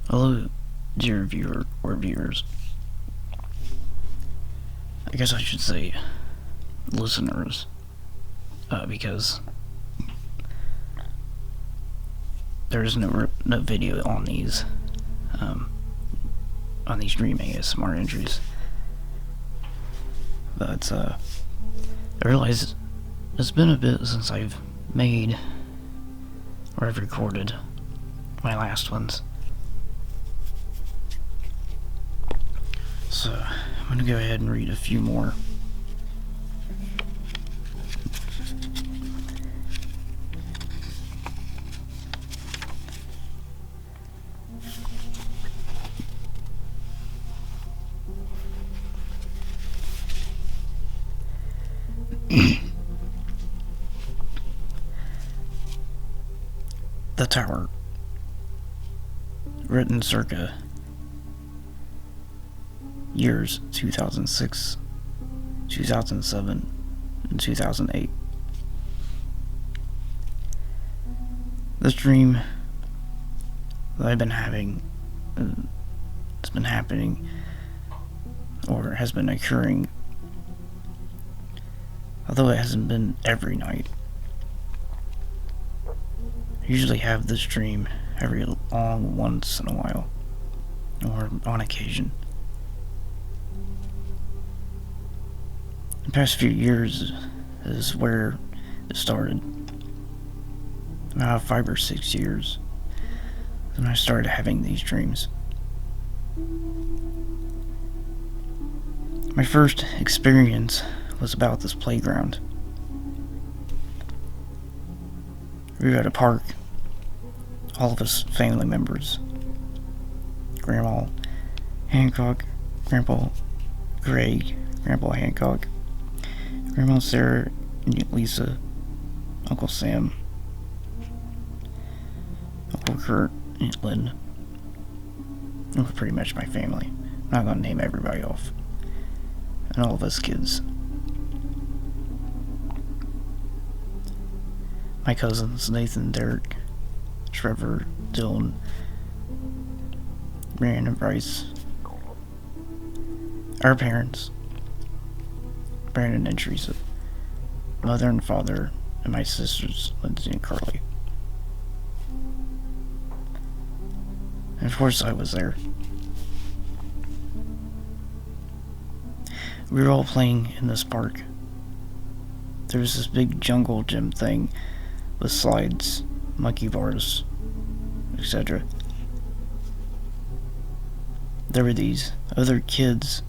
Hello, dear viewer or viewers. I guess I should say listeners, because there's no video on these streaming ASMR entries. But I realize it's been a bit since I've made or I've recorded my last ones. So I'm gonna go ahead and read a few more. The Tower, written circa years 2006, 2007, and 2008. This dream that I've been having, it's been happening, or has been occurring, although it hasn't been every night. I usually have this dream every long once in a while, or on occasion. The past few years is where it started. About 5 or 6 years when I started having these dreams. My first experience was about this playground. We were at a park, all of us family members. Grandma Hancock, Grandpa Greg, Grandpa Hancock, Grandma Sarah and Lisa, Uncle Sam, Uncle Kurt, Aunt Lynn. It was pretty much my family. I'm not gonna name everybody off. And all of us kids. My cousins, Nathan, Derek, Trevor, Dylan, Brian, and Bryce. Our parents, Brandon and Teresa, mother and father, and my sisters, Lindsay and Carly. And of course I was there. We were all playing in this park. There was this big jungle gym thing with slides, monkey bars, etc. There were these other kids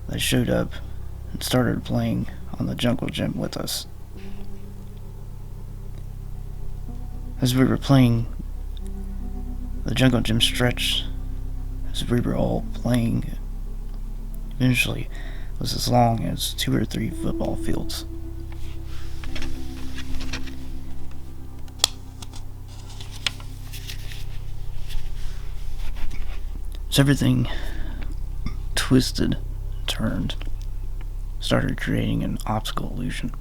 that showed up and started playing on the jungle gym with us. As we were playing, the jungle gym stretched as we were all playing. Eventually, it was as long as 2 or 3 football fields. So everything twisted, turned, started creating an optical illusion.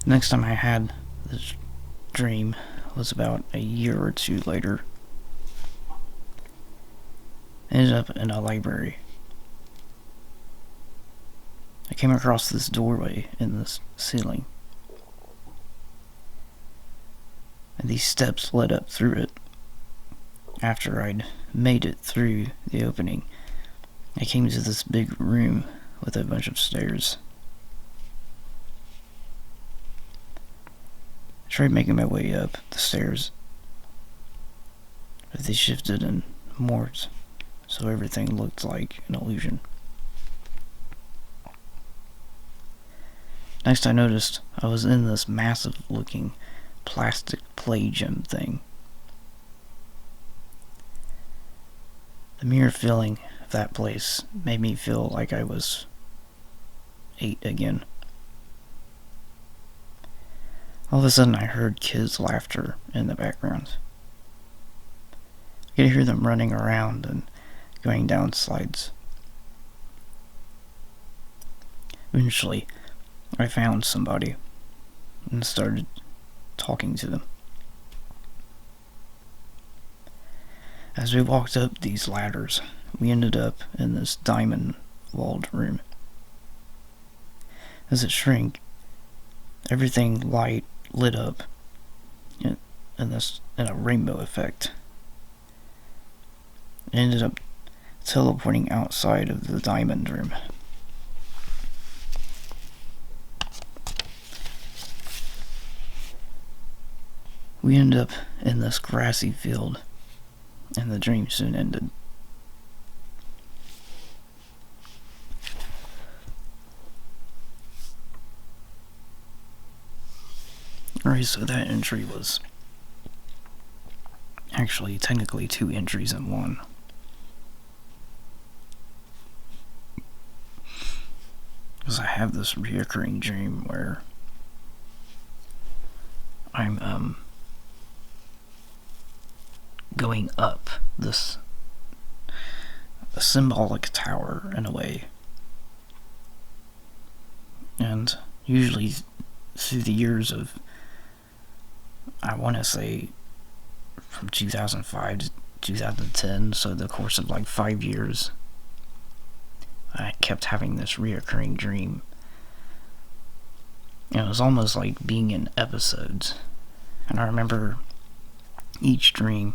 Next time I had this dream was about a year or 2 later. I ended up in a library. I came across this doorway in the ceiling, and these steps led up through it. After I'd made it through the opening, I came to this big room with a bunch of stairs. I tried making my way up the stairs, but they shifted and morphed, so everything looked like an illusion. Next I noticed I was in this massive looking plastic play gym thing. The mere feeling of that place made me feel like I was 8 again. All of a sudden I heard kids' laughter in the background. I could hear them running around and going down slides. Eventually, I found somebody and started talking to them. As we walked up these ladders, we ended up in this diamond-walled room. As it shrank, everything lit up in a rainbow effect. It ended up teleporting outside of the diamond room. We ended up in this grassy field, and the dream soon ended. Alright, so that entry was actually technically 2 entries in one. Because I have this reoccurring dream where I'm going up this symbolic tower in a way. And usually through the years of, I want to say from 2005 to 2010, so the course of like 5 years, I kept having this reoccurring dream. And it was almost like being in episodes. And I remember each dream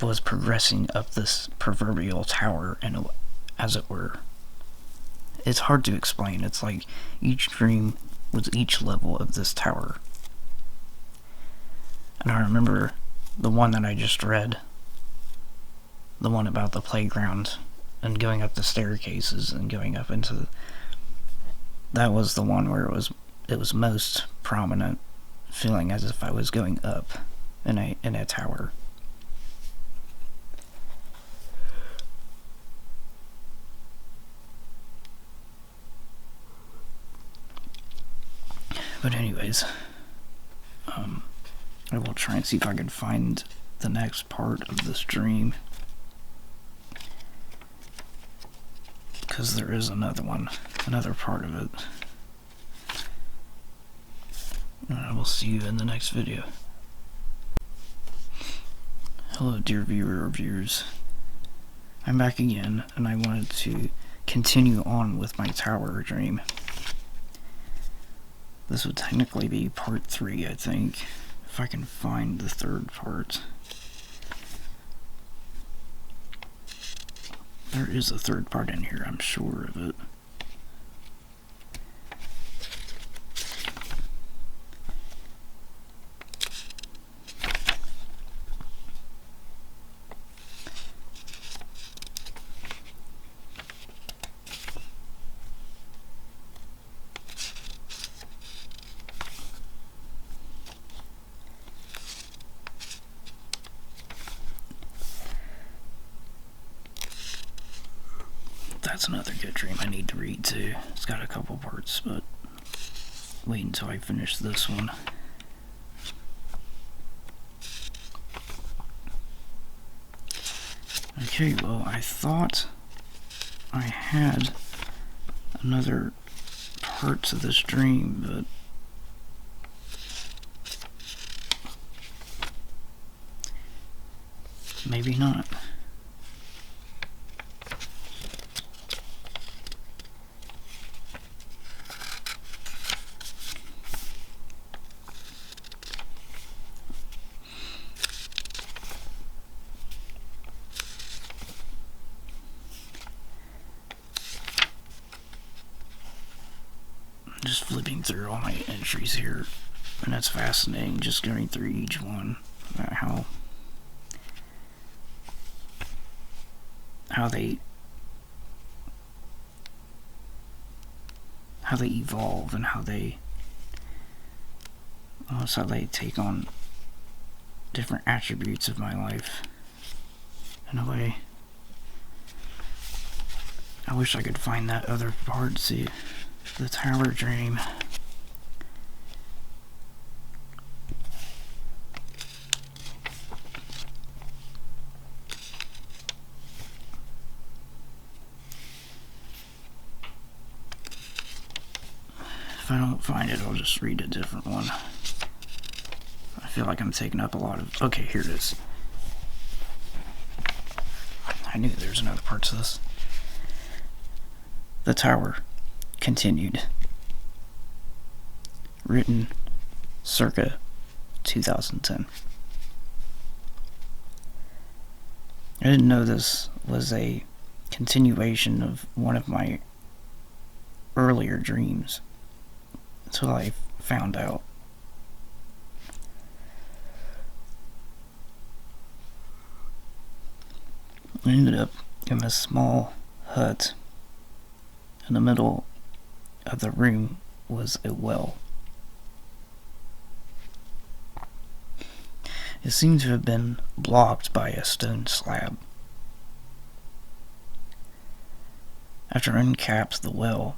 was progressing up this proverbial tower, and as it were. It's hard to explain. It's like each dream was each level of this tower. And I remember the one that I just read, the one about the playground and going up the staircases and going up into that was the one where it was most prominent, feeling as if I was going up in a tower. But anyways, I will try and see if I can find the next part of this dream, because there is another part of it. And I will see you in the next video. Hello, dear viewer or viewers. I'm back again, and I wanted to continue on with my tower dream. This would technically be part 3, I think, if I can find the third part. There is a third part in here, I'm sure of it. That's another good dream I need to read too. It's got a couple parts, but wait until I finish this one. Okay, well, I thought I had another part to this dream, but maybe not. Just flipping through all my entries here, and that's fascinating, just going through each one about how they evolve and how they take on different attributes of my life in a way. I wish I could find that other part, see the tower dream. If I don't find it, I'll just read a different one. I feel like I'm taking up a lot of... Okay, here it is. I knew there was another part to this. The Tower continued. Written circa 2010. I didn't know this was a continuation of one of my earlier dreams until I found out. I ended up in a small hut. In the middle of the room was a well. It seemed to have been blocked by a stone slab. After I uncapped the well,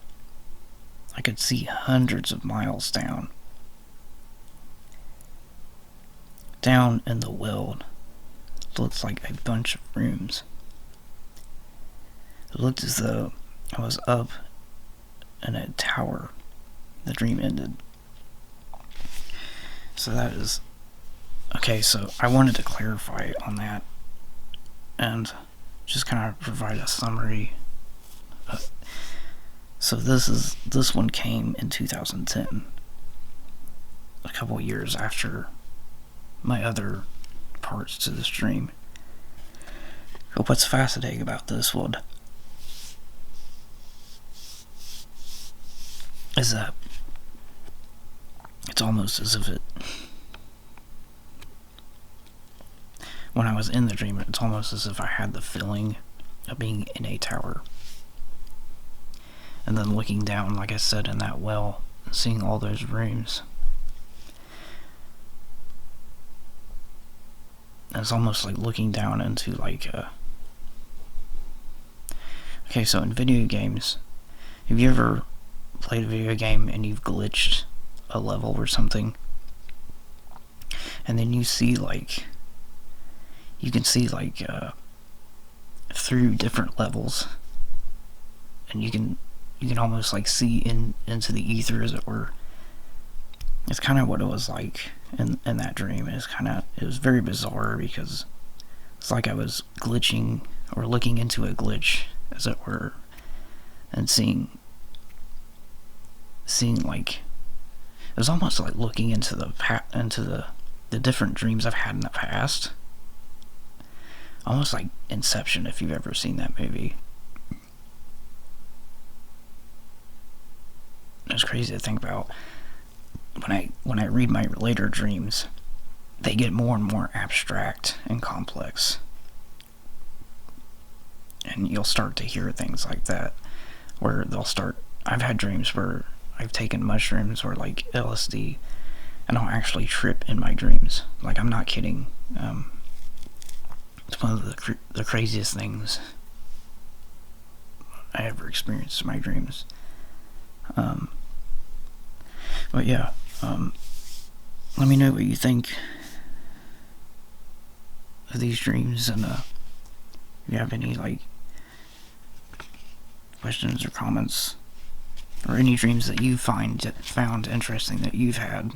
I could see hundreds of miles down. Down in the well looked like a bunch of rooms. It looked as though I was up in a tower. The dream ended. So that is... Okay, so I wanted to clarify on that and just kind of provide a summary. So this one came in 2010, a couple years after my other parts to this dream. But what's fascinating about this one is that it's almost as if when I was in the dream, it's almost as if I had the feeling of being in a tower. And then looking down, like I said, in that well, seeing all those rooms. And it's almost like looking down into like a... Okay, so in video games, have you ever played a video game and you've glitched a level or something? And then you see like... You can see like through different levels, and you can almost like see into the ether, as it were. It's kind of what it was like in that dream. It was very bizarre because it's like I was glitching or looking into a glitch, as it were, and seeing like it was almost like looking into the different dreams I've had in the past. Almost like Inception, if you've ever seen that movie. It's crazy to think about. When I read my later dreams, they get more and more abstract and complex. And you'll start to hear things like that, where I've had dreams where I've taken mushrooms or like LSD, and I'll actually trip in my dreams. Like, I'm not kidding. It's one of the craziest things I ever experienced in my dreams. But yeah, let me know what you think of these dreams, and if you have any like questions or comments, or any dreams that you found interesting that you've had.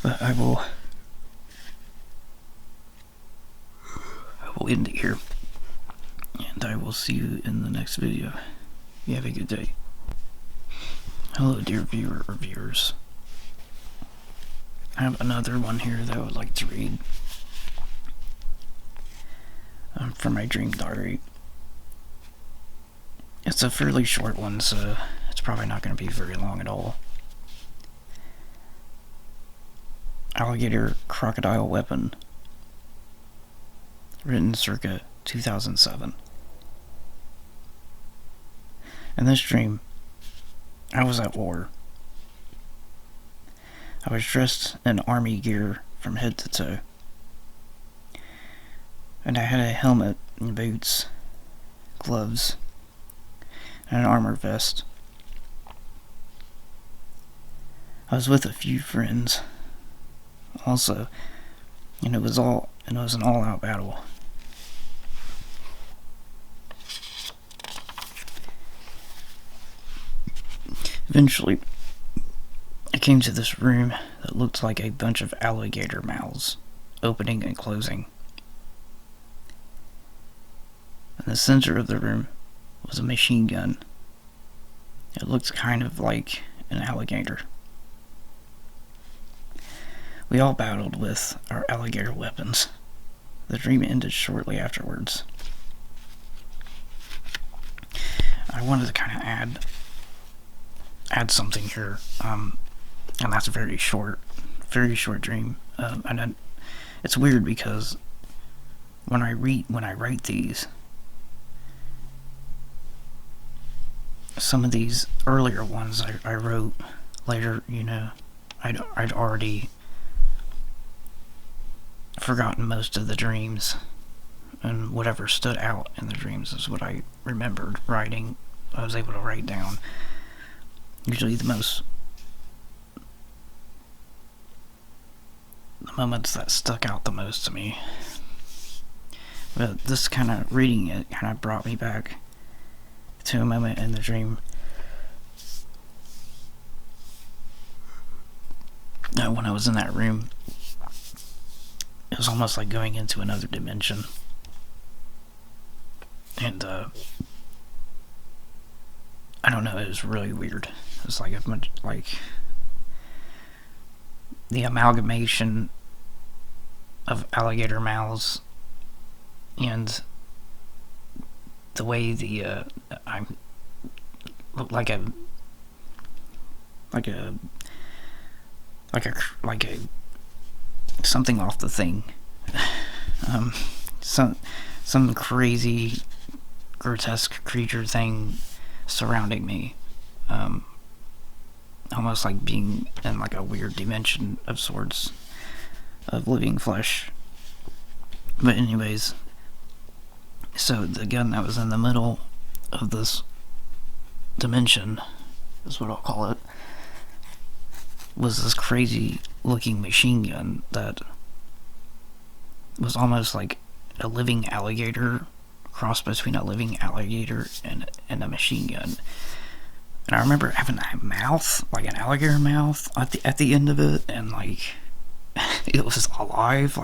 But I will end it here, and I will see you in the next video. You have a good day. Hello, dear viewer or viewers. I have another one here that I would like to read from my dream diary. It's a fairly short one, so it's probably not going to be very long at all. Alligator crocodile weapon. Written circa 2007. In this dream, I was at war. I was dressed in army gear from head to toe. And I had a helmet and boots, gloves, and an armor vest. I was with a few friends also, and it was an all-out battle. Eventually, I came to this room that looked like a bunch of alligator mouths, opening and closing. In the center of the room was a machine gun. It looked kind of like an alligator. We all battled with our alligator weapons. The dream ended shortly afterwards. I wanted to kind of add something here, and that's a very short dream. And it's weird because when I write these, some of these earlier ones I wrote later, I'd already forgotten most of the dreams, and whatever stood out in the dreams is what I remembered writing. I was able to write down. Usually the moments that stuck out the most to me. But this kind of reading it kind of brought me back to a moment in the dream. When I was in that room, it was almost like going into another dimension. And I don't know, it was really weird. It was like the amalgamation of alligator mouths and the way I looked like a something off the Thing. Some crazy, grotesque creature thing surrounding me. Almost like being in like a weird dimension of sorts of living flesh. But anyways, so the gun that was in the middle of this dimension, is what I'll call it, was this crazy looking machine gun that was almost like a living alligator, cross between a living alligator and a machine gun. And I remember having a mouth, like an alligator mouth at the end of it, and like it was alive,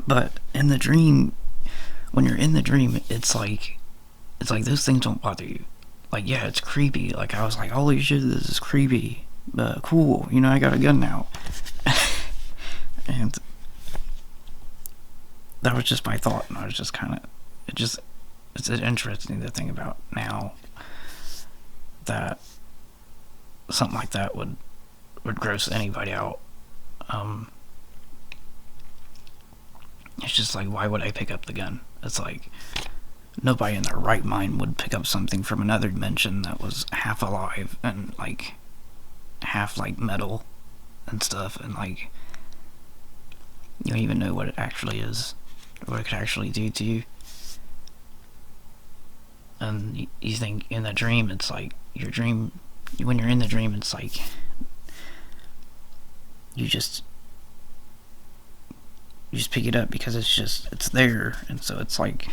but in the dream, when you're in the dream, it's like those things don't bother you. Like, yeah, it's creepy. Like, I was like, holy shit, this is creepy, but cool, I got a gun now. And that was just my thought, and I was just kind of, it's interesting to think about now that something like that would gross anybody out. It's just like, why would I pick up the gun? It's like, nobody in their right mind would pick up something from another dimension that was half alive and like half like metal and stuff, and like you don't even know what it actually is, what it could actually do to you. And you think in the dream, it's like when you're in the dream, it's like you just pick it up because it's there. And so it's like,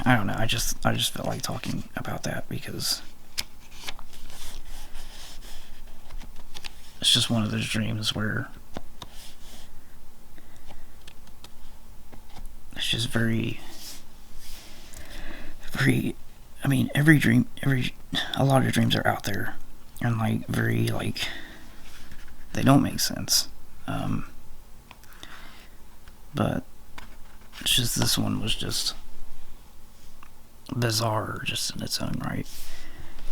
I don't know, I just felt like talking about that because it's just one of those dreams where it's just very, I mean, a lot of dreams are out there and like very, like, they don't make sense. But it's just, this one was just bizarre just in its own right.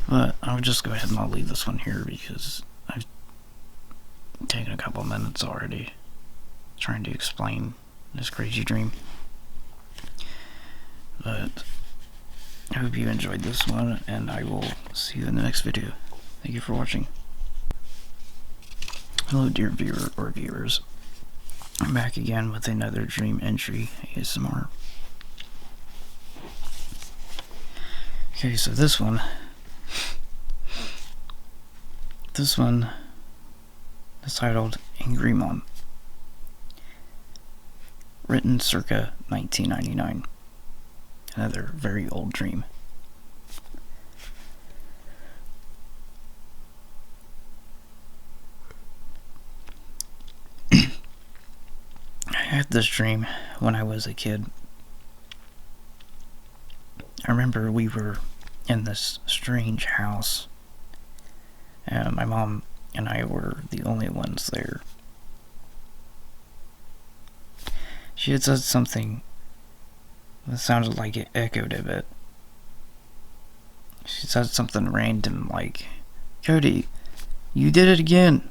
But I'll just go ahead and I'll leave this one here because I've taken a couple minutes already trying to explain this crazy dream. But I hope you enjoyed this one, and I will see you in the next video. Thank you for watching. Hello, dear viewer or viewers. I'm back again with another dream entry ASMR. Okay, so this one is titled Angry Mom. Written circa 1999. Another very old dream. this dream when I was a kid. I remember we were in this strange house, and my mom and I were the only ones there. She had said something that sounded like it echoed a bit. She said something random like, "Cody, you did it again."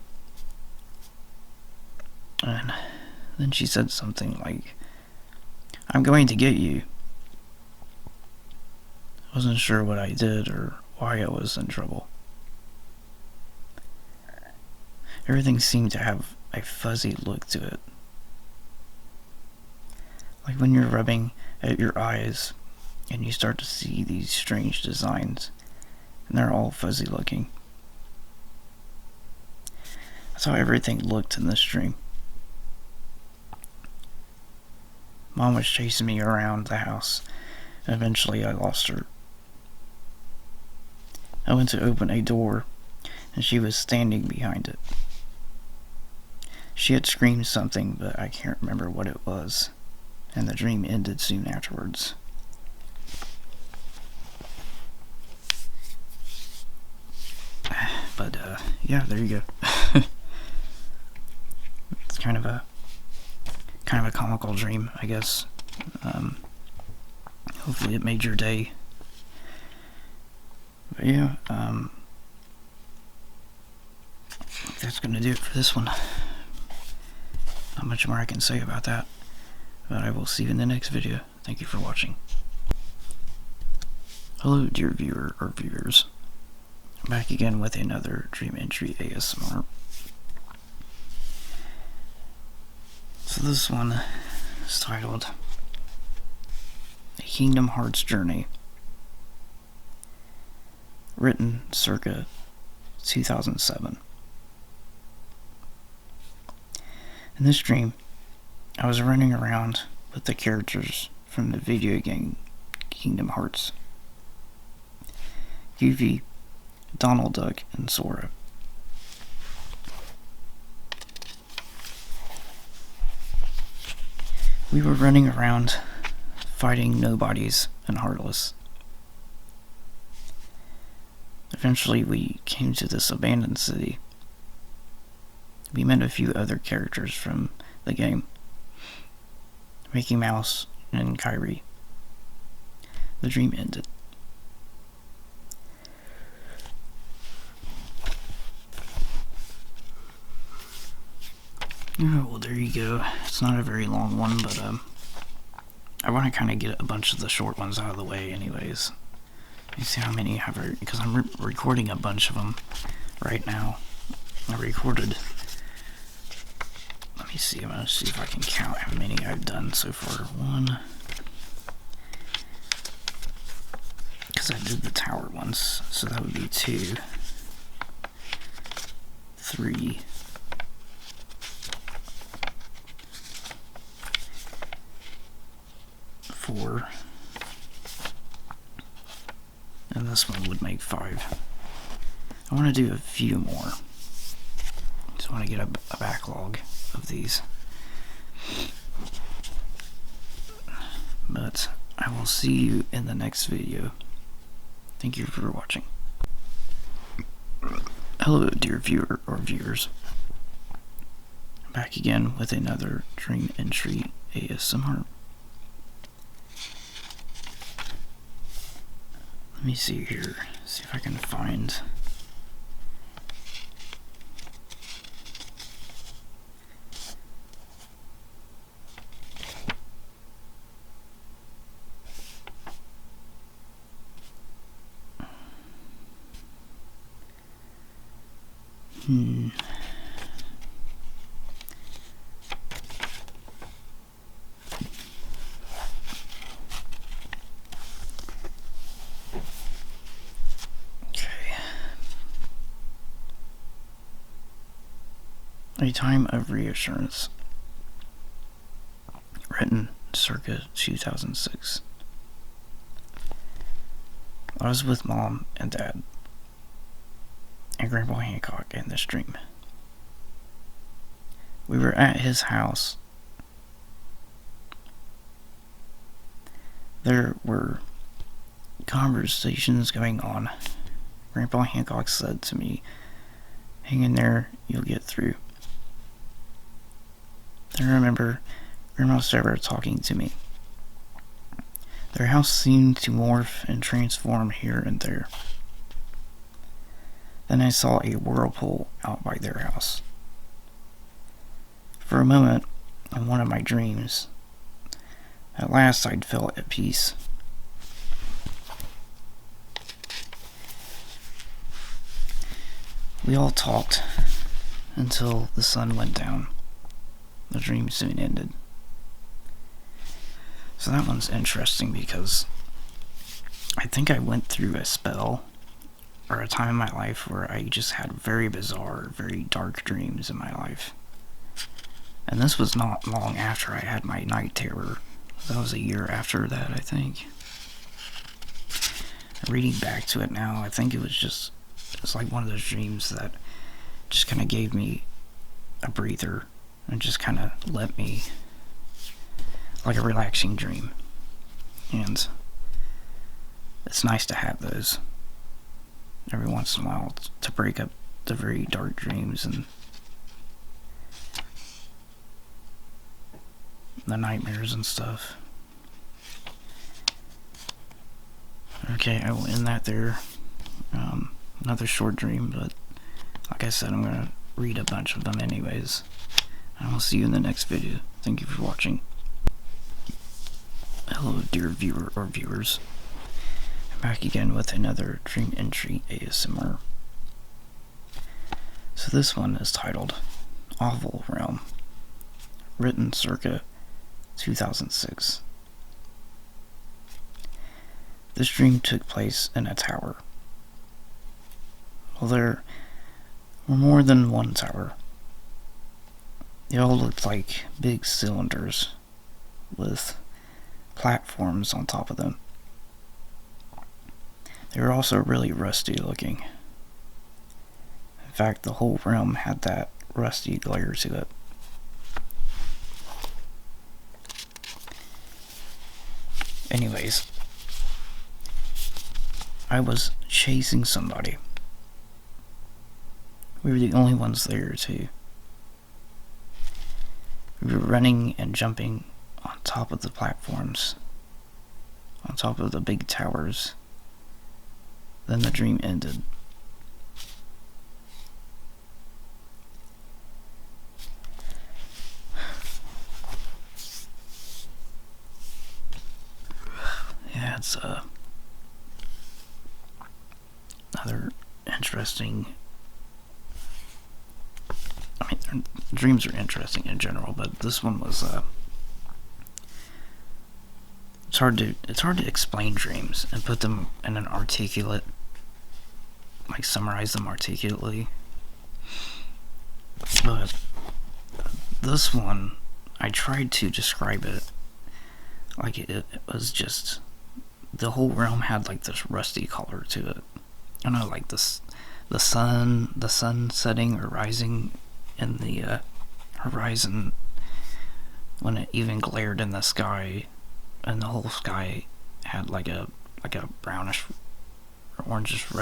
And then she said something like, "I'm going to get you." I wasn't sure what I did or why I was in trouble. Everything seemed to have a fuzzy look to it. Like when you're rubbing at your eyes and you start to see these strange designs, and they're all fuzzy looking. That's how everything looked in this dream. Mom was chasing me around the house, and eventually I lost her. I went to open a door, and she was standing behind it. She had screamed something, but I can't remember what it was, and the dream ended soon afterwards. But, yeah, there you go. It's kind of a comical dream, I guess. Hopefully it made your day. But yeah, that's gonna do it for this one. Not much more I can say about that, but I will see you in the next video. Thank you for watching. Hello, dear viewer or viewers. I'm back again with another Dream Entry ASMR. So this one is titled A Kingdom Hearts Journey, written circa 2007. In this dream, I was running around with the characters from the video game Kingdom Hearts. Goofy, Donald Duck, and Sora. We were running around, fighting nobodies and heartless. Eventually we came to this abandoned city. We met a few other characters from the game. Mickey Mouse and Kyrie. The dream ended. Oh, well, there you go. It's not a very long one, but I want to kind of get a bunch of the short ones out of the way anyways. Let me see how many I have, because I'm recording a bunch of them right now. I recorded, let me see, I'm going to see if I can count how many I've done so far. One, because I did the tower ones, so that would be 2, 3, 4, and this one would make 5. I want to do a few more. Just want to get a backlog of these. But I will see you in the next video. Thank you for watching. Hello, dear viewer or viewers. I'm back again with another Dream Entry ASMR. Let me see here, see if I can find A Time of Reassurance, written circa 2006. I was with Mom and Dad and Grandpa Hancock in this dream. We were at his house there were conversations going on. Grandpa Hancock said to me, "Hang in there, you'll get through." Then I remember Grandma Sarah talking to me. Their house seemed to morph and transform here and there. Then I saw a whirlpool out by their house. For a moment, in one of my dreams, at last I'd felt at peace. We all talked until the sun went down. The dream soon ended. So that one's interesting because I think I went through a spell or a time in my life where I just had very bizarre, very dark dreams in my life. And this was not long after I had my night terror. That was a year after that, I think. Reading back to it now, I think it's like one of those dreams that just kind of gave me a breather and just kind of let me, like a relaxing dream. And it's nice to have those every once in a while to break up the very dark dreams and the nightmares and stuff. Okay, I will end that there. Another short dream, but like I said, I'm going to read a bunch of them anyways. And I'll see you in the next video. Thank you for watching. Hello, dear viewer or viewers. I'm back again with another Dream Entry ASMR. So this one is titled Oval Realm, written circa 2006. This dream took place in a tower. Well, there were more than one tower. They all looked like big cylinders with platforms on top of them. They were also really rusty looking. In fact, the whole realm had that rusty glare to it. Anyways, I was chasing somebody. We were the only ones there, too. We were running and jumping on top of the platforms, on top of the big towers. Then the dream ended. Yeah, it's another interesting. I mean, dreams are interesting in general, but this one was it's hard to explain dreams and put them in an articulate, like summarize them articulately. But this one, I tried to describe it like it was just the whole realm had like this rusty color to it. I don't know, like this, the sun setting or rising in the horizon when it even glared in the sky, and the whole sky had like a brownish or orangish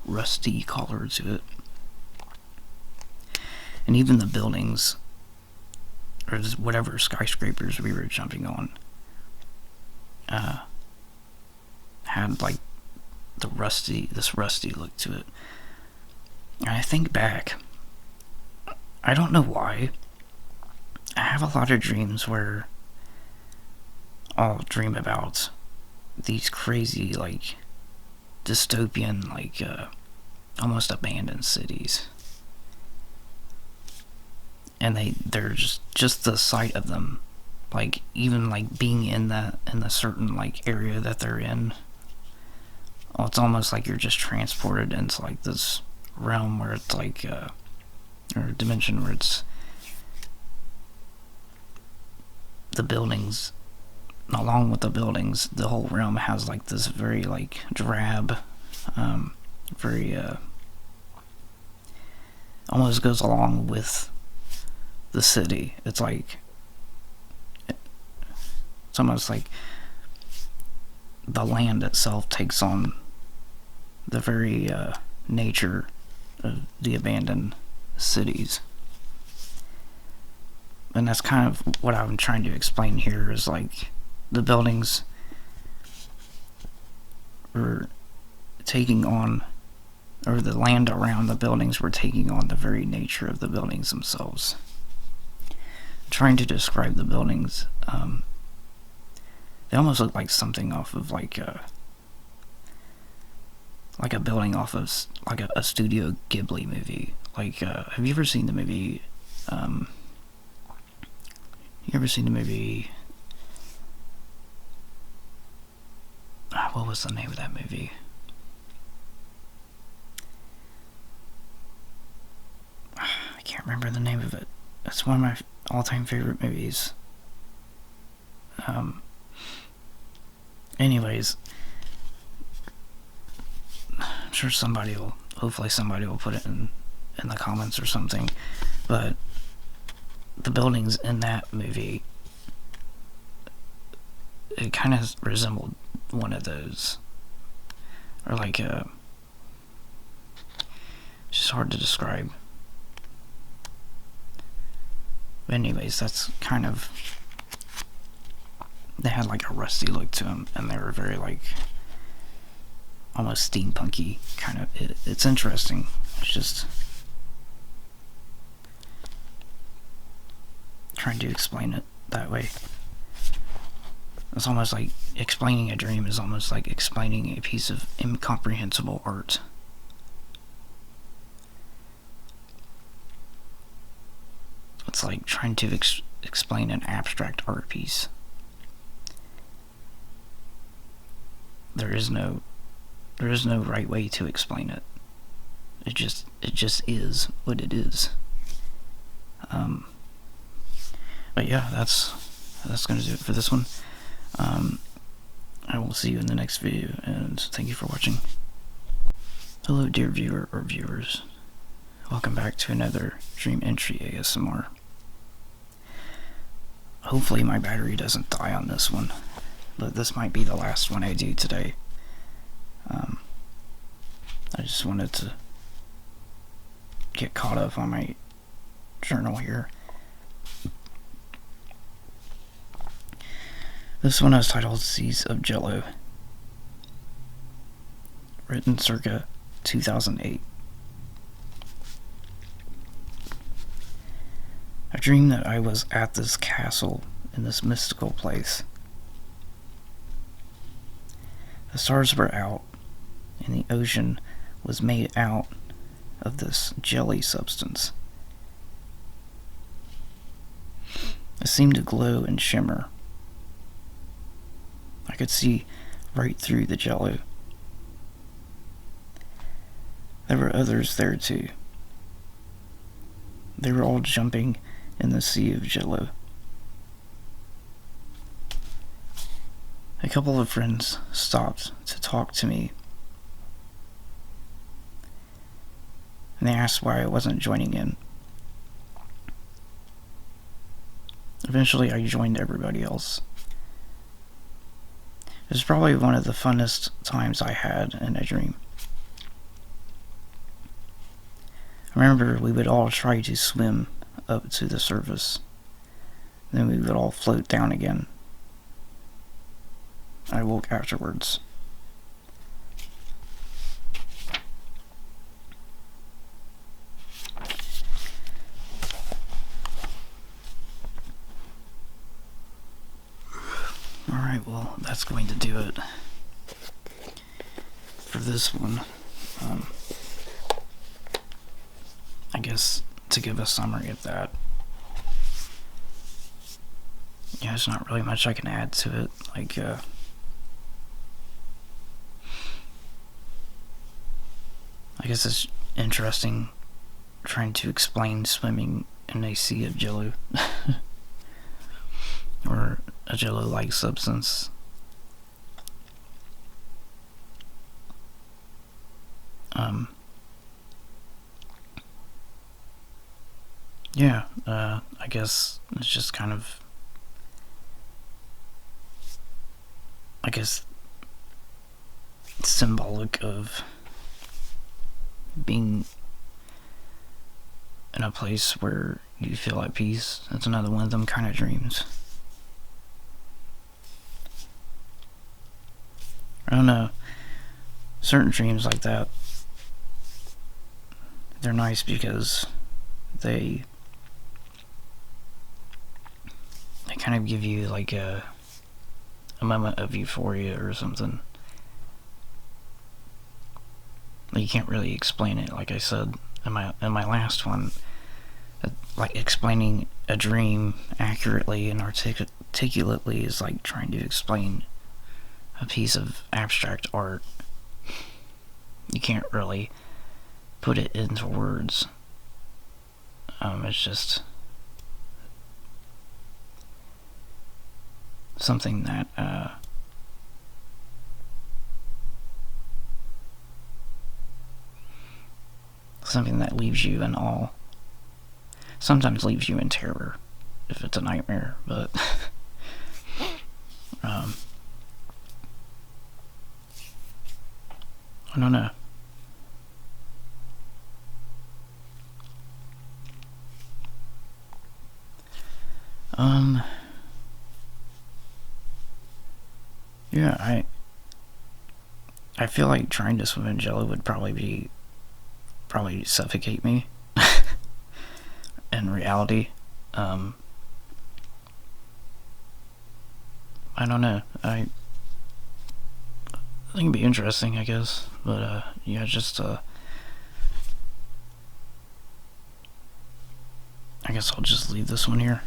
rusty color to it. And even the buildings, or whatever skyscrapers we were jumping on, had like this rusty look to it. And I think back, I don't know why, I have a lot of dreams where I'll dream about these crazy, like, dystopian, like, almost abandoned cities. And they're just the sight of them, like, even, like, being in the certain, like, area that they're in. Well, it's almost like you're just transported into, like, this realm where it's, like, or dimension where it's the buildings, along with the buildings, the whole realm has like this very like drab, very almost goes along with the city. It's like, it's almost like the land itself takes on the very nature of the abandoned cities. And that's kind of what I'm trying to explain here, is like the buildings were taking on, or the land around the buildings were taking on the very nature of the buildings themselves. Trying to describe the buildings, they almost look like something off of like a building off of like a Studio Ghibli movie. Like, have you ever seen the movie? What was the name of that movie? I can't remember the name of it. It's one of my all-time favorite movies. Anyways, I'm sure hopefully somebody will put it in the comments or something. But the buildings in that movie, it kind of resembled one of those. Or like, it's just hard to describe. But anyways, that's kind of, they had like a rusty look to them, and they were very like almost steampunky kind of. It's interesting. It's just trying to explain it that way. It's almost like explaining a dream is almost like explaining a piece of incomprehensible art. It's like trying to explain an abstract art piece. There is no right way to explain it. It just is what it is. But yeah, that's gonna do it for this one. I will see you in the next video, and thank you for watching. Hello, dear viewer or viewers. Welcome back to another Dream Entry ASMR. Hopefully my battery doesn't die on this one, but this might be the last one I do today. I just wanted to get caught up on my journal here. This one is titled Seas of Jello, written circa 2008. I dreamed that I was at this castle in this mystical place. The stars were out, and the ocean was made out of this jelly substance. It seemed to glow and shimmer. I could see right through the jello. There were others there too. They were all jumping in the sea of jello. A couple of friends stopped to talk to me, and they asked why I wasn't joining in. Eventually I joined everybody else. It was probably one of the funnest times I had in a dream. I remember we would all try to swim up to the surface. Then we would all float down again. I woke afterwards. Alright, well, that's going to do it for this one. I guess to give a summary of that, yeah, there's not really much I can add to it. Like, I guess it's interesting trying to explain swimming in a sea of jello. Or a jello-like substance. Yeah, I guess it's just kind of, I guess it's symbolic of being in a place where you feel at peace. It's another one of them kind of dreams. I don't know. Certain dreams like that, they're nice because they kind of give you like a moment of euphoria or something. You can't really explain it, like I said in my last one. Like explaining a dream accurately and articulately is like trying to explain a piece of abstract art. You can't really put it into words. It's just something that leaves you in awe. Sometimes leaves you in terror if it's a nightmare, but I don't know. Yeah, I feel like trying to swim in jello would probably suffocate me in reality. I don't know. I think it'd be interesting, I guess. But yeah, just I guess I'll just leave this one here.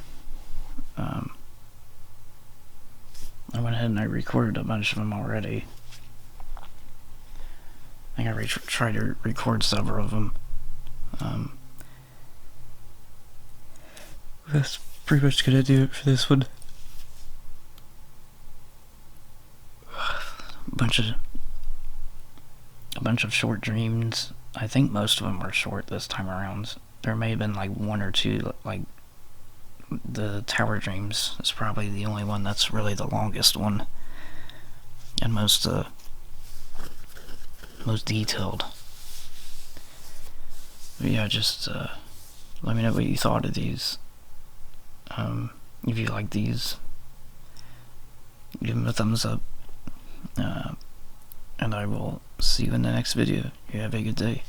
I went ahead and I recorded a bunch of them already. I think I tried to record several of them. That's pretty much gonna do it for this one. A bunch of short dreams. I think most of them were short this time around. There may have been like one or two, like the tower dreams is probably the only one that's really the longest one and most detailed. But yeah, just let me know what you thought of these. If you like these, give them a thumbs up, and I will see you in the next video. You have a good day.